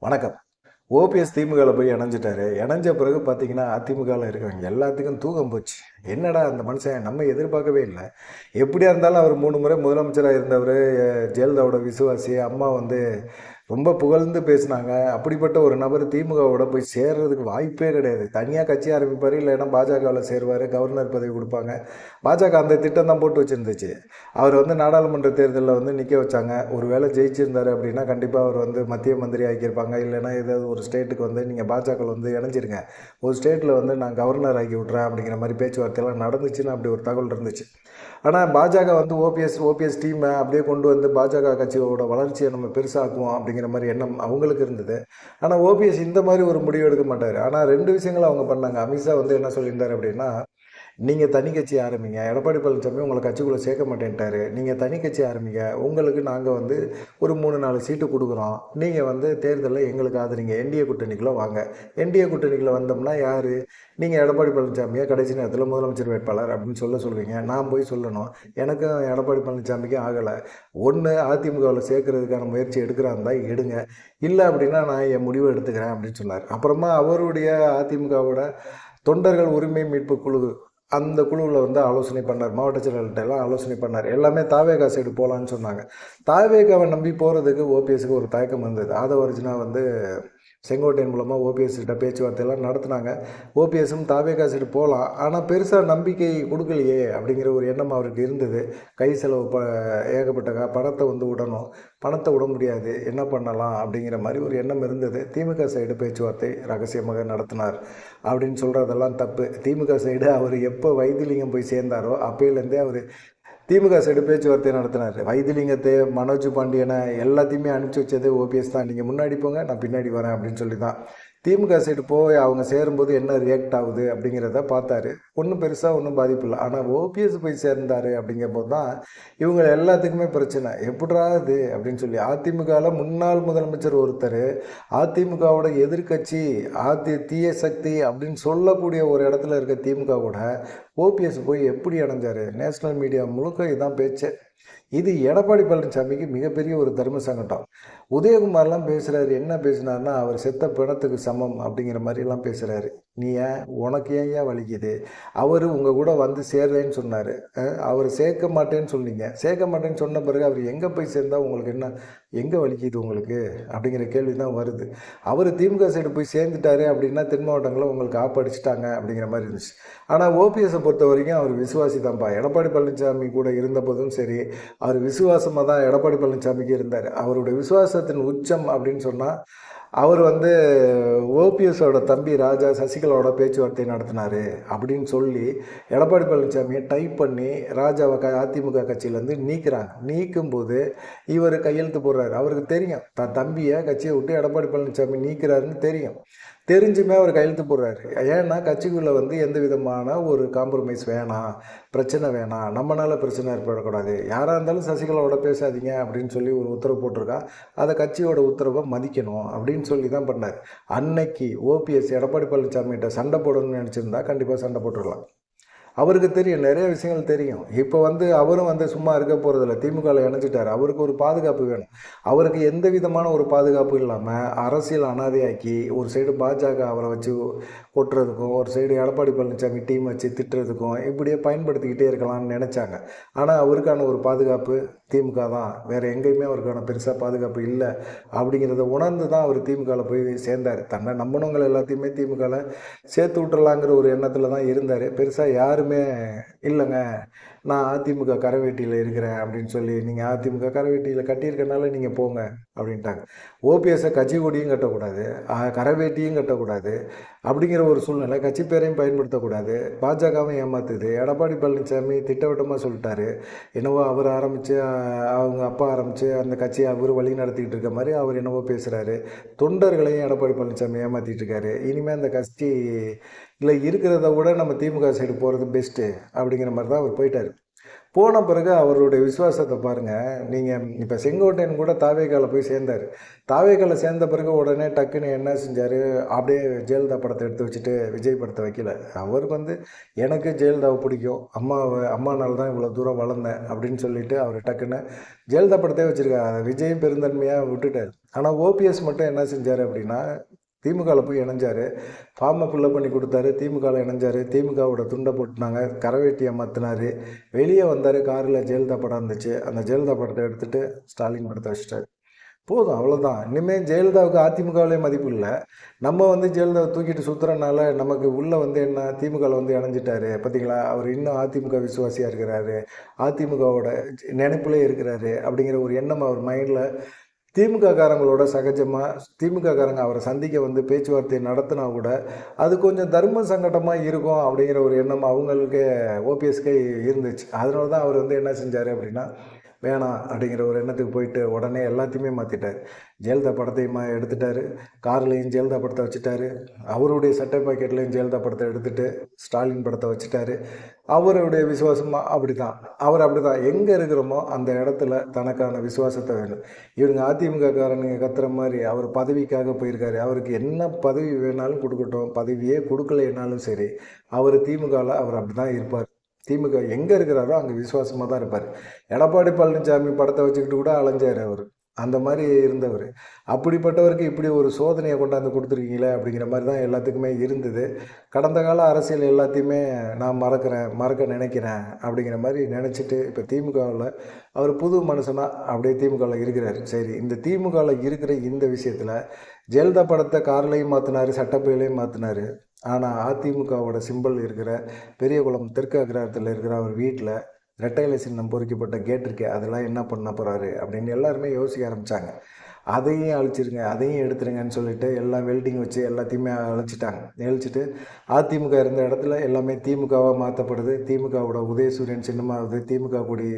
வணக்கம். ஓபிஎஸ் திமுகவில் போய் இணைஞ்சிட்டாரு. இணைஞ்ச பிறகு பார்த்தீங்கன்னா, அதிமுகவில் இருக்கிறவங்க எல்லாத்துக்கும் தூக்கம் போச்சு. என்னடா அந்த மனுஷன் நம்ம எதிர்பார்க்கவே இல்லை. எப்படியா இருந்தாலும் அவர் 3 முறை முதலமைச்சராக இருந்தவர், ஜெயலலிதாவோட விசுவாசி. அம்மா வந்து ரொம்ப புகழ்ந்து பேசினாங்க. அப்படிப்பட்ட ஒரு நபர் திமுகவோட போய் சேர்றதுக்கு வாய்ப்பே கிடையாது. தனியாக கட்சி ஆரம்பிப்பார், இல்லைன்னா பாஜகவில் சேருவார், கவர்னர் பதவி கொடுப்பாங்க. பாஜக அந்த திட்டம் தான் போட்டு வச்சுருந்துச்சு. அவர் வந்து நாடாளுமன்ற தேர்தலில் வந்து நிற்க வச்சாங்க. ஒரு வேளை ஜெயிச்சிருந்தார் அப்படின்னா கண்டிப்பாக அவர் வந்து மத்திய மந்திரி ஆக்கியிருப்பாங்க. இல்லைன்னா ஏதாவது ஒரு ஸ்டேட்டுக்கு வந்து நீங்கள் பாஜகவில் வந்து இணைஞ்சிருங்க, ஒரு ஸ்டேட்டில் வந்து நான் கவர்னர் ஆக்கி விட்றேன் அப்படிங்கிற மாதிரி பேச்சுவார்த்தையெல்லாம் நடந்துச்சுன்னு அப்படி ஒரு தகவல் இருந்துச்சு. ஆனால் பாஜக வந்து ஓபிஎஸ் டீமை அப்படியே கொண்டு வந்து பாஜக கட்சியோட வளர்ச்சியை நம்ம பெருசாக்குவோம் அப்படிங்கிற மாதிரி எண்ணம் அவங்களுக்கு இருந்தது. ஆனால் ஓபிஎஸ் இந்த மாதிரி ஒரு முடிவு எடுக்க மாட்டார். ஆனால் 2 விஷயங்கள் அவங்க பண்ணாங்க. அமித்ஷா வந்து என்ன சொல்லியிருந்தார் அப்படின்னா, நீங்கள் தனி கட்சி ஆரம்பிங்க, எடப்பாடி பழனிசாமி உங்களை கட்சிக்குள்ளே சேர்க்க மாட்டேன்ட்டாரு, நீங்கள் தனி கட்சி ஆரம்பிங்க, உங்களுக்கு நாங்கள் வந்து ஒரு 3-4 சீட்டு கொடுக்குறோம், நீங்கள் வந்து தேர்தலில் எங்களுக்கு ஆதரிங்க, என்டிஏ கூட்டணிக்குள்ளே வாங்க. என்டிஏ கூட்டணிக்குள்ளே வந்தோம்னா யார், நீங்கள் எடப்பாடி பழனிசாமியை கடைசி நேரத்தில் முதலமைச்சர் வேட்பாளர் அப்படின்னு சொல்லுவீங்க. நான் போய் சொல்லணும், எனக்கும் எடப்பாடி பழனிசாமிக்கும் ஆகலை, ஒன்று அதிமுகவில் சேர்க்கறதுக்கான முயற்சி எடுக்கிறாருந்தா எடுங்க, இல்லை அப்படின்னா நான் என் முடிவை எடுத்துக்கிறேன் அப்படின்னு சொன்னார். அப்புறமா அவருடைய அதிமுகவோட தொண்டர்கள் உரிமை மீட்பு குழு, அந்த குழுவில் வந்து ஆலோசனை பண்ணார். மாவட்ட செயலர்கிட்ட எல்லாம் ஆலோசனை பண்ணார். எல்லாமே தாவேகா சைடு போகலான்னு சொன்னாங்க. தாவேகாவை நம்பி போகிறதுக்கு ஓபிஎஸ்க்கு ஒரு தயக்கம் இருந்தது. ஆதவர்ஜுனா வந்து செங்கோட்டையன் மூலமாக ஓபிஎஸ் கிட்ட பேச்சுவார்த்தையெல்லாம் நடத்துனாங்க. ஓபிஎஸும் தாவேகா சைடு போகலாம், ஆனால் பெருசாக நம்பிக்கை கொடுக்கலையே அப்படிங்கிற ஒரு எண்ணம் அவருக்கு இருந்தது. கை செலவு ஏகப்பட்ட பணத்தை வந்து விடணும், பணத்தை விட முடியாது, என்ன பண்ணலாம் அப்படிங்கிற மாதிரி ஒரு எண்ணம் இருந்தது. திமுக சைடு பேச்சுவார்த்தை ரகசியமாக நடத்தினார் அப்படின்னு சொல்கிறதெல்லாம் தப்பு. திமுக சைடு அவர் எப்போ வைத்திலிங்கம் போய் சேர்ந்தாரோ அப்போலேருந்தே அவர் திமுக சைடு பேச்சுவார்த்தை நடத்தினார். வைத்திலிங்கத்தை, மனோஜ் பாண்டியனை எல்லாத்தையுமே அனுப்பிச்சி வச்சது ஓபிஎஸ் தான். நீங்கள் முன்னாடி போங்க, நான் பின்னாடி வரேன் அப்படின்னு சொல்லி தான். திமுக சைடு போய் அவங்க சேரும்போது என்ன ரியாக்ட் ஆகுது அப்படிங்கிறத பார்த்தாரு. ஒன்றும் பெருசாக ஒன்றும் பாதிப்பு இல்லை. ஆனால் ஓபிஎஸ் போய் சேர்ந்தார் அப்படிங்கும்போது தான் இவங்க எல்லாத்துக்குமே பிரச்சனை. எப்படா இது அப்படின்னு சொல்லி, அதிமுகவில் முன்னாள் முதலமைச்சர் ஒருத்தர், அதிமுகவோட எதிர்கட்சி, தீய சக்தி அப்படின்னு சொல்லக்கூடிய ஒரு இடத்துல இருக்க திமுக கூட ஓபிஎஸ் போய் எப்படி அடைஞ்சார்? நேஷ்னல் மீடியா முழுக்க இதுதான் பேச்சு. இது எடப்பாடி பழனிசாமிக்கு மிகப்பெரிய ஒரு தர்ம சங்கடம். உதயகுமார்லாம் பேசுகிறாரு. என்ன பேசினார்னா, அவர் செத்த பிணத்துக்கு சமம் அப்படிங்கிற மாதிரிலாம் பேசுகிறாரு. நீ ஏன், உனக்கு ஏன் வலிக்குது? அவர் உங்கள் கூட வந்து சேர்றேன்னு சொன்னார், அவர் சேர்க்க மாட்டேன்னு சொன்னீங்க. சேர்க்க மாட்டேன்னு சொன்ன பிறகு அவர் எங்கே போய் சேர்ந்தால் உங்களுக்கு என்ன, எங்கே வலிக்குது உங்களுக்கு அப்படிங்கிற கேள்வி தான் வருது. அவர் திமுக சைடு போய் சேர்ந்துட்டாரு அப்படின்னா தென் மாவட்டங்களில் உங்களுக்கு ஆப்படிச்சிட்டாங்க அப்படிங்கிற மாதிரி இருந்துச்சு. ஆனால் ஓபிஎஸை பொறுத்த வரைக்கும் அவர் விசுவாசி தான்ப்பா. எடப்பாடி பழனிசாமி கூட இருந்தபோதும் சரி, அவர் விசுவாசமாக தான் எடப்பாடி பழனிசாமிக்கு இருந்தார். அவருடைய விசுவாசத்தின் உச்சம் அப்படின்னு சொன்னால், அவர் வந்து ஓபிஎஸோட தம்பி ராஜா சசிகலாவோட பேச்சுவார்த்தை நடத்தினார் அப்படின்னு சொல்லி எடப்பாடி பழனிசாமியை டைப் பண்ணி ராஜாவை அதிமுக கட்சியிலேருந்து நீக்கிறாங்க. நீக்கும்போது இவர் கையெழுத்து போடுறாரு. அவருக்கு தெரியும் தம்பியை கட்சியை விட்டு எடப்பாடி பழனிசாமி நீக்கிறாருன்னு தெரியும். தெரிஞ்சுமே அவர் கையெழுத்து போடுறாரு. ஏன்னா கட்சிக்குள்ளே வந்து எந்த விதமான ஒரு காம்ப்ரமைஸ் வேணாம், பிரச்சனை வேணாம், நம்மளால் பிரச்சனை ஏற்படக்கூடாது, யாராக இருந்தாலும் சசிகலாவோட பேசாதீங்க அப்படின்னு சொல்லி ஒரு உத்தரவு போட்டிருக்கா. அதை கட்சியோட உத்தரவை மதிக்கணும் அப்படின்னு சொல்லி தான் பண்ணார். அன்னைக்கு ஓபிஎஸ் எடப்பாடி பழனிசாமிகிட்ட சண்டை போடணும்னு நினச்சிருந்தா கண்டிப்பாக சண்டை போட்டுருக்கலாம். அவருக்கு தெரியும், நிறைய விஷயங்கள் தெரியும். இப்போ வந்து அவரும் வந்து சும்மா இருக்க போகிறதில்ல, திமுகவில் இணைஞ்சிட்டார். அவருக்கு ஒரு பாதுகாப்பு வேணும். அவருக்கு எந்த விதமான ஒரு பாதுகாப்பு இல்லாமல் அரசியல் அனாதையாக்கி ஒரு சைடு பாஜக அவரை வச்சு கொட்டுறதுக்கும், ஒரு சைடு எடப்பாடி பழனிசாமி டீம் வச்சு திட்டுறதுக்கும் இப்படியே பயன்படுத்திக்கிட்டே இருக்கலாம்னு நினச்சாங்க. ஆனால் அவருக்கான ஒரு பாதுகாப்பு திமுக தான், வேறு எங்கேயுமே அவருக்கான பெருசாக பாதுகாப்பு இல்லை அப்படிங்கிறத உணர்ந்து தான் அவர் திமுகவில் போய் சேர்ந்தார். தன்னை நம்பினவங்களை எல்லாத்தையுமே திமுகவில் சேர்த்து விட்டுறலாங்கிற ஒரு எண்ணத்தில் தான் இருந்தார். பெருசாக யாருமே இல்லைங்க, நான் அதிமுக கரைவேட்டியில் இருக்கிறேன் அப்படின்னு சொல்லி, நீங்கள் அதிமுக கரைவேட்டியில் கட்டியிருக்கனால நீங்கள் போங்க அப்படின்ட்டாங்க. ஓபிஎஸ்ஸை கட்சி கொடியும் கட்டக்கூடாது, கரைவேட்டியும் கட்டக்கூடாது அப்படிங்கிற ஒரு சூழ்நிலை, கட்சி பேரையும் பயன்படுத்தக்கூடாது, பாஜகவும் ஏமாத்துது. எடப்பாடி பழனிசாமி திட்டவட்டமாக சொல்லிட்டாரு. என்னவோ அவர் ஆரம்பித்து, அவங்க அப்பா ஆரம்பித்து அந்த கட்சியை அவர் வழி நடத்திக்கிட்டு இருக்க மாதிரி அவர் என்னவோ பேசுகிறாரு. தொண்டர்களையும் எடப்பாடி பழனிசாமி ஏமாற்றிட்டு இருக்காரு. இனிமேல் அந்த கட்சி இல்லை இருக்கிறத விட நம்ம திமுக சைடு போகிறது பெஸ்ட்டு அப்படிங்கிற மாதிரி தான் அவர் போயிட்டார். போன பிறகு அவருடைய விசுவாசத்தை பாருங்கள். நீங்கள் இப்போ செங்கோட்டையன் கூட தாவேகால போய் சேர்ந்தார். தாவேகால சேர்ந்த பிறகு உடனே டக்குன்னு என்ன செஞ்சார், அப்படியே ஜெயலலிதா படத்தை எடுத்து வச்சுட்டு விஜய் படத்தை வைக்கல. அவருக்கு வந்து எனக்கு ஜெயலலிதாவை பிடிக்கும், அம்மானால தான் இவ்வளோ தூரம் வளர்ந்தேன் அப்படின்னு சொல்லிட்டு அவர் டக்குன்னு ஜெயலலிதா படத்தையே வச்சுருக்காரு. விஜயும் பெருந்தன்மையாக விட்டுட்டார். ஆனால் ஓபிஎஸ் மட்டும் என்ன செஞ்சார் அப்படின்னா, திமுகவில் போய் இணைஞ்சார். ஃபார்மை ஃபில்லப் பண்ணி கொடுத்தாரு. திமுகவில் இணைஞ்சார். திமுகவோட துண்டை போட்டுனாங்க. கரவேட்டியை மாற்றினார். வெளியே வந்தார். காரில் ஜெயலலிதா படம் இருந்துச்சு. அந்த ஜெயலலிதா படத்தை எடுத்துகிட்டு ஸ்டாலின் படத்தை வச்சுட்டார். போதும், அவ்வளோதான். இனிமேல் ஜெயலலிதாவுக்கு அதிமுகவிலே மதிப்பு இல்லை. நம்ம வந்து ஜெயலலிதாவை தூக்கிட்டு சுற்றுறனால நமக்கு உள்ளே வந்து என்ன, திமுகவில் வந்து இணைஞ்சிட்டாரு. பார்த்தீங்களா, அவர் இன்னும் அதிமுக விசுவாசியாக இருக்கிறாரு, அதிமுகவோட நினைப்பிலே இருக்கிறாரு அப்படிங்கிற ஒரு எண்ணம் அவர் மைண்டில். திமுக காரங்களோட சகஜமாக திமுக காரங்க அவரை சந்திக்க வந்து பேச்சுவார்த்தை நடத்தினா கூட அது கொஞ்சம் தர்ம சங்கடமாக இருக்கும் அப்படிங்கிற ஒரு எண்ணம் அவங்களுக்கு ஓபிஎஸ்கே இருந்துச்சு. அதனால தான் அவர் வந்து என்ன செஞ்சார் அப்படின்னா, வேணாம் அப்படிங்கிற ஒரு எண்ணத்துக்கு போயிட்டு உடனே எல்லாத்தையுமே மாற்றிட்டார். ஜெயலலிதா படத்தையுமா எடுத்துட்டார். கார்லேயும் ஜெயலலிதா படத்தை வச்சுட்டாரு. அவருடைய சட்டை பாக்கெட்லேயும் ஜெயலலிதா படத்தை எடுத்துகிட்டு ஸ்டாலின் படத்தை வச்சுட்டாரு. அவருடைய விசுவாசமாக அப்படி தான், அவர் அப்படி தான் எங்கே இருக்கிறோமோ அந்த இடத்துல தனக்கான விசுவாசத்தை வேணும். இவங்க அதிமுக காரனுங்க கத்துற மாதிரி அவர் பதவிக்காக போயிருக்காரு. அவருக்கு என்ன பதவி வேணாலும் கொடுக்கட்டும், பதவியே கொடுக்கலைன்னாலும் சரி, அவர் திமுகவில் அவர் அப்படி தான் இருப்பார். திமுக எங்கே இருக்கிறாரோ அங்கே விசுவாசமாக தான் இருப்பார். எடப்பாடி பழனிசாமி படத்தை வச்சுக்கிட்டு கூட அலைஞ்சார் அவர். அந்த மாதிரி இருந்தவர். அப்படிப்பட்டவருக்கு இப்படி ஒரு சோதனையை கொண்டாந்து கொடுத்துருக்கீங்களே அப்படிங்கிற மாதிரி தான் எல்லாத்துக்குமே இருந்தது. கடந்த கால அரசியல் எல்லாத்தையுமே நான் மறக்க நினைக்கிறேன் அப்படிங்கிற மாதிரி நினச்சிட்டு இப்போ திமுகவில் அவர் புது மனுஷனாக அப்படியே திமுகவில் இருக்கிறார். சரி, இந்த திமுகவில் இருக்கிற இந்த விஷயத்தில் ஜெயலலிதா படத்தை கார்லையும் மாற்றினார், சட்டப்பையிலையும் மாற்றினார். ஆனால் அதிமுகவோட சிம்பிள் இருக்கிற பெரியகுளம் தெற்கு அக்ரஹாரத்தில் இருக்கிற அவர் வீட்டில் ரெட்டையிலை சின்னம் பொறிக்கப்பட்ட கேட் இருக்கே, அதெல்லாம் என்ன பண்ண போகிறாரு அப்படின்னு எல்லாருமே யோசிக்க ஆரம்பித்தாங்க. அதையும் அழிச்சிருங்க, அதையும் எடுத்துருங்கன்னு சொல்லிட்டு எல்லாம் வெல்டிங் வச்சு எல்லாத்தையுமே அழிச்சிட்டு அதிமுக இருந்த இடத்துல எல்லாமே திமுகவாக மாற்றப்படுது. திமுகவோட உதயசூரியன் சின்னமாகுது. திமுக கொடி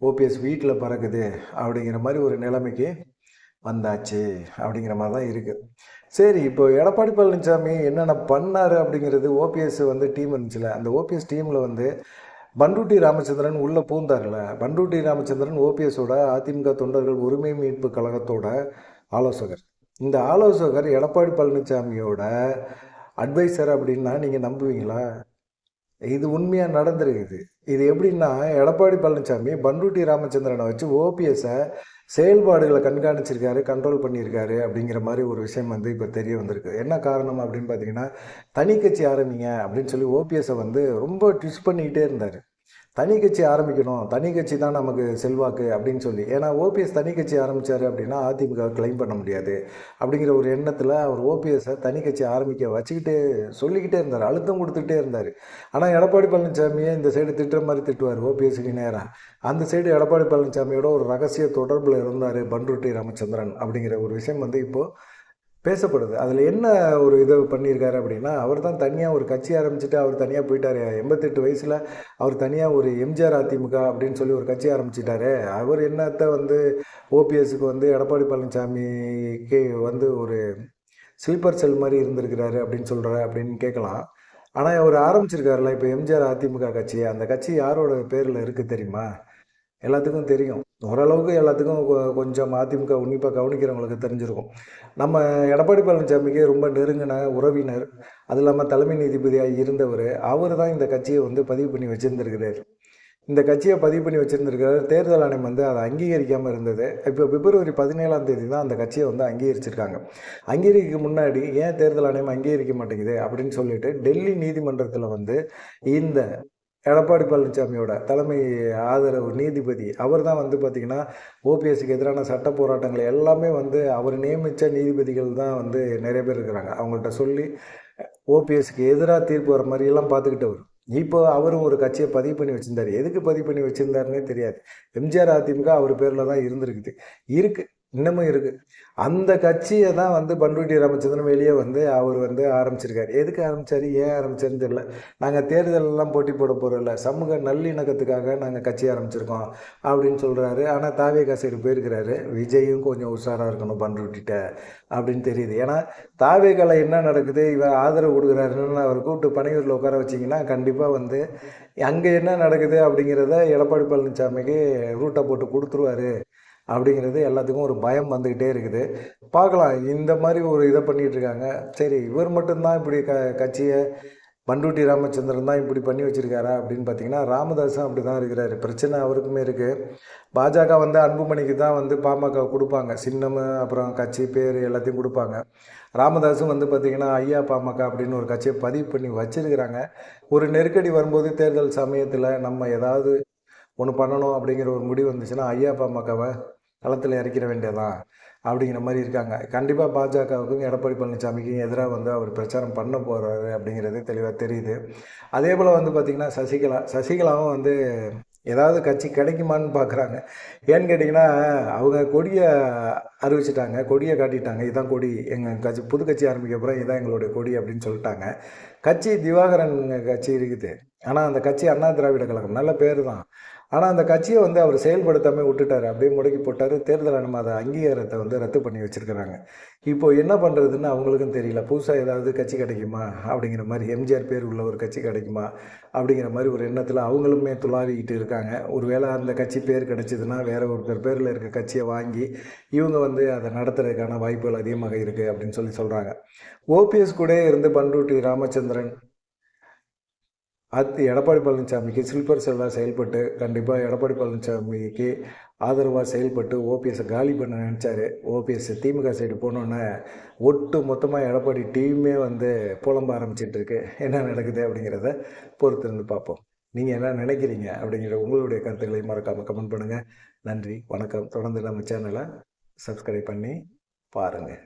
ஓபிஎஸ் வீட்டில் பறக்குது அப்படிங்கிற மாதிரி ஒரு நிலைமைக்கு வந்தாச்சு அப்படிங்கிற மாதிரி தான் இருக்குது. சரி, இப்போ எடப்பாடி பழனிசாமி என்னென்ன பண்ணார் அப்படிங்கிறது, ஓபிஎஸ் வந்து டீம் இருந்துச்சுல, அந்த ஓபிஎஸ் டீமில் வந்து பண்டூட்டி ராமச்சந்திரன் உள்ளே பூந்தார்ல. பண்டூட்டி ராமச்சந்திரன் ஓபிஎஸோட அதிமுக தொண்டர்கள் உரிமை மீட்பு கழகத்தோட ஆலோசகர். இந்த ஆலோசகர் எடப்பாடி பழனிசாமியோட அட்வைசர் அப்படின்னா நீங்கள் நம்புவீங்களா? இது உண்மையாக நடந்திருக்குது. இது எப்படின்னா, எடப்பாடி பழனிசாமி பண்டூட்டி ராமச்சந்திரனை வச்சு ஓபிஎஸை செயல்பாடுகளை கண்காணிச்சிருக்காரு, கண்ட்ரோல் பண்ணியிருக்காரு அப்படிங்கிற மாதிரி ஒரு விஷயம் வந்து இப்போ தெரிய வந்திருக்கு. என்ன காரணம் அப்படின்னு பார்த்தீங்கன்னா, தனி கட்சி ஆரம்பிங்க அப்படின்னு சொல்லி ஓபிஎஸை வந்து ரொம்ப ட்விஸ்ட் பண்ணிக்கிட்டே இருந்தார். தனி கட்சி ஆரம்பிக்கணும், தனி கட்சி தான் நமக்கு செல்வாக்கு அப்படின்னு சொல்லி. ஏன்னா ஓபிஎஸ் தனி கட்சி ஆரம்பித்தார் அப்படின்னா அதிமுக கிளைம் பண்ண முடியாது அப்படிங்கிற ஒரு எண்ணத்தில் அவர் ஓபிஎஸை தனி கட்சி ஆரம்பிக்க வச்சுக்கிட்டே சொல்லிக்கிட்டே இருந்தார், அழுத்தம் கொடுத்துக்கிட்டே இருந்தார். ஆனால் எடப்பாடி பழனிசாமியை இந்த சைடு திட்டுற மாதிரி திட்டுவார் ஓபிஎஸ்க்கு நேராக. அந்த சைடு எடப்பாடி பழனிசாமியோட ஒரு ரகசிய தொடர்பில் இருந்தார் பண்டூட்டி ராமச்சந்திரன் அப்படிங்கிற ஒரு விஷயம் வந்து இப்போது பேசப்படுது. அதில் என்ன ஒரு இதை பண்ணியிருக்காரு அப்படின்னா, அவர் தான் தனியாக ஒரு கட்சி ஆரம்பிச்சுட்டு அவர் தனியாக போயிட்டார். 88 வயசில் அவர் தனியாக ஒரு எம்ஜிஆர் அதிமுக அப்படின்னு சொல்லி ஒரு கட்சி ஆரம்பிச்சிட்டாரு. அவர் என்னத்தை வந்து ஓபிஎஸ்க்கு வந்து எடப்பாடி பழனிசாமிக்கு வந்து ஒரு ஸ்லீப்பர் செல் மாதிரி இருந்திருக்கிறாரு அப்படின்னு சொல்கிற அப்படின்னு கேட்கலாம். ஆனால் அவர் ஆரம்பிச்சிருக்காருல இப்போ எம்ஜிஆர் அதிமுக கட்சி, அந்த கட்சி யாரோட பேரில் இருக்குது தெரியுமா? எல்லாத்துக்கும் தெரியும். ஓரளவுக்கு எல்லாத்துக்கும் கொஞ்சம் அதிமுக உன்னிப்பாக கவனிக்கிறவங்களுக்கு தெரிஞ்சிருக்கும். நம்ம எடப்பாடி பழனிசாமிக்கு ரொம்ப நெருங்கின உறவினர், அது இல்லாமல் தலைமை நீதிபதியாக இருந்தவர். அவர் தான் இந்த கட்சியை வந்து பதிவு பண்ணி வச்சுருந்துருக்கிறார். இந்த கட்சியை பதிவு பண்ணி வச்சுருந்துருக்கிறார். தேர்தல் ஆணையம் வந்து அதை அங்கீகரிக்காமல் இருந்தது. இப்போ பிப்ரவரி 17ஆம் தேதி தான் அந்த கட்சியை வந்து அங்கீகரிச்சிருக்காங்க. அங்கீகரிக்க முன்னாடி ஏன் தேர்தல் ஆணையம் அங்கீகரிக்க மாட்டேங்குது அப்படின்னு சொல்லிட்டு டெல்லி நீதிமன்றத்தில் வந்து இந்த எடப்பாடி பழனிசாமியோட தலைமை ஆதரவு நீதிபதி அவர் தான் வந்து பார்த்திங்கன்னா ஓபிஎஸ்க்கு எதிரான சட்ட போராட்டங்கள் எல்லாமே வந்து அவர் நியமித்த நீதிபதிகள் தான் வந்து நிறைய பேர் இருக்கிறாங்க. அவங்கள்ட்ட சொல்லி ஓபிஎஸ்க்கு எதிராக தீர்ப்பு வர மாதிரியெல்லாம் பார்த்துக்கிட்டு வரும். இப்போ அவரும் ஒரு கட்சியை பதிவு பண்ணி வச்சுருந்தார். எதுக்கு பதிவு பண்ணி வச்சுருந்தாருன்னே தெரியாது. எம்ஜிஆர் அதிமுக அவர் பேரில் தான் இருக்குது. இன்னமும் இருக்குது. அந்த கட்சியை தான் வந்து பண்ருட்டி ராமச்சந்திரன் வெளியே வந்து அவர் வந்து ஆரம்பிச்சிருக்காரு. எதுக்கு ஆரம்பித்தார், ஏன் ஆரம்பிச்சாருன்னு தெரியல. நாங்கள் தேர்தலெல்லாம் போட்டி போட போகிறோம்ல, சமூக நல்லிணக்கத்துக்காக நாங்கள் கட்சி ஆரம்பிச்சிருக்கோம் அப்படின்னு சொல்கிறாரு. ஆனால் தாவேகா சைடு போயிருக்கிறாரு. விஜயும் கொஞ்சம் உஷாராக இருக்கணும் பண்ருட்டிட்ட அப்படின்னு தெரியுது. ஏன்னா தாவேகால என்ன நடக்குது, இவர் ஆதரவு கொடுக்குறாருன்னு அவர் கூப்பிட்டு பனையூரில் உட்கார வச்சிங்கன்னா கண்டிப்பாக வந்து அங்கே என்ன நடக்குது அப்படிங்கிறத எடப்பாடி பழனிசாமிக்கு ரூட்டை போட்டு கொடுத்துருவாரு அப்படிங்கிறது எல்லாத்துக்கும் ஒரு பயம் வந்துக்கிட்டே இருக்குது. பார்க்கலாம், இந்த மாதிரி ஒரு இதை பண்ணிகிட்ருக்காங்க. சரி, இவர் மட்டும்தான் இப்படி கட்சியை பண்ருட்டி ராமச்சந்திரன் தான் இப்படி பண்ணி வச்சுருக்காரா அப்படின்னு பார்த்தீங்கன்னா, ராமதாஸும் அப்படி தான் இருக்கிறாரு. பிரச்சனை அவருக்குமே இருக்குது. பாஜக வந்து அன்புமணிக்கு தான் வந்து பாமக கொடுப்பாங்க, சின்னம் அப்புறம் கட்சி பேர் எல்லாத்தையும் கொடுப்பாங்க. ராமதாஸும் வந்து பார்த்திங்கன்னா ஐயா பாமக அப்படின்னு ஒரு கட்சியை பதிவு பண்ணி வச்சுருக்கிறாங்க. ஒரு நெருக்கடி வரும்போது தேர்தல் சமயத்தில் நம்ம ஏதாவது ஒன்று பண்ணணும் அப்படிங்கிற ஒரு முடிவு வந்துச்சுன்னா ஐயா பாமகவை களத்தில் இறக்கிற வேண்டியதான் அப்படிங்கிற மாதிரி இருக்காங்க. கண்டிப்பாக பாஜகவுக்கும் எடப்பாடி பழனிசாமிக்கும் எதிராக வந்து அவர் பிரச்சாரம் பண்ண போகிறாரு அப்படிங்கிறது தெளிவாக தெரியுது. அதே போல் வந்து பார்த்திங்கன்னா சசிகலாவும் வந்து ஏதாவது கட்சி கிடைக்குமான்னு பார்க்குறாங்க. ஏன்னு கேட்டிங்கன்னா, அவங்க கொடியை அறிவிச்சிட்டாங்க, கொடியை காட்டிட்டாங்க, இதுதான் கொடி, எங்கள் கட்சி புது கட்சி ஆரம்பிக்க அப்புறம் இதுதான் எங்களுடைய கொடி அப்படின்னு சொல்லிட்டாங்க. கட்சி திவாகரன் கட்சி இருக்குது. ஆனால் அந்த கட்சி அண்ணா திராவிட கழகம், நல்ல பேர் தான். ஆனால் அந்த கட்சியை வந்து அவர் செயல்படுத்தாமல் விட்டுட்டார், அப்படியே முடக்கி போட்டார். தேர்தல் நம்ம அதை அங்கீகாரத்தை வந்து ரத்து பண்ணி வச்சுருக்கிறாங்க. இப்போது என்ன பண்ணுறதுன்னு அவங்களுக்கும் தெரியல. புதுசாக ஏதாவது கட்சி கிடைக்குமா அப்படிங்கிற மாதிரி, எம்ஜிஆர் பேர் உள்ள ஒரு கட்சி கிடைக்குமா அப்படிங்கிற மாதிரி ஒரு எண்ணத்தில் அவங்களுமே துளாவிக்கிட்டு இருக்காங்க. ஒருவேளை அந்த கட்சி பேர் கிடைச்சிதுன்னா வேறு ஒருத்தர் பேரில் இருக்க கட்சியை வாங்கி இவங்க வந்து அதை நடத்துறதுக்கான வாய்ப்புகள் அதிகமாக இருக்குது அப்படின்னு சொல்கிறாங்க. ஓபிஎஸ் கூட இருந்து பண்ருட்டி ராமச்சந்திரன் எடப்பாடி பழனிசாமிக்கு ஸ்லீப்பர் செல்லாக செயல்பட்டு கண்டிப்பாக எடப்பாடி பழனிசாமிக்கு ஆதரவாக செயல்பட்டு ஓபிஎஸ்ஸை காலி பண்ண நினச்சாரு. ஓபிஎஸ் திமுக சைடு போனோன்னே ஒட்டு மொத்தமாக எடப்பாடி டீமே வந்து புலம்ப ஆரம்பிச்சிட்ருக்கு. என்ன நடக்குது அப்படிங்கிறத பொறுத்திருந்து பார்ப்போம். நீங்கள் என்ன நினைக்கிறீங்க அப்படிங்கிற உங்களுடைய கருத்துக்களை மறக்காமல் கமெண்ட் பண்ணுங்கள். நன்றி, வணக்கம். தொடர்ந்து நம்ம சேனலை சப்ஸ்கிரைப் பண்ணி பாருங்கள்.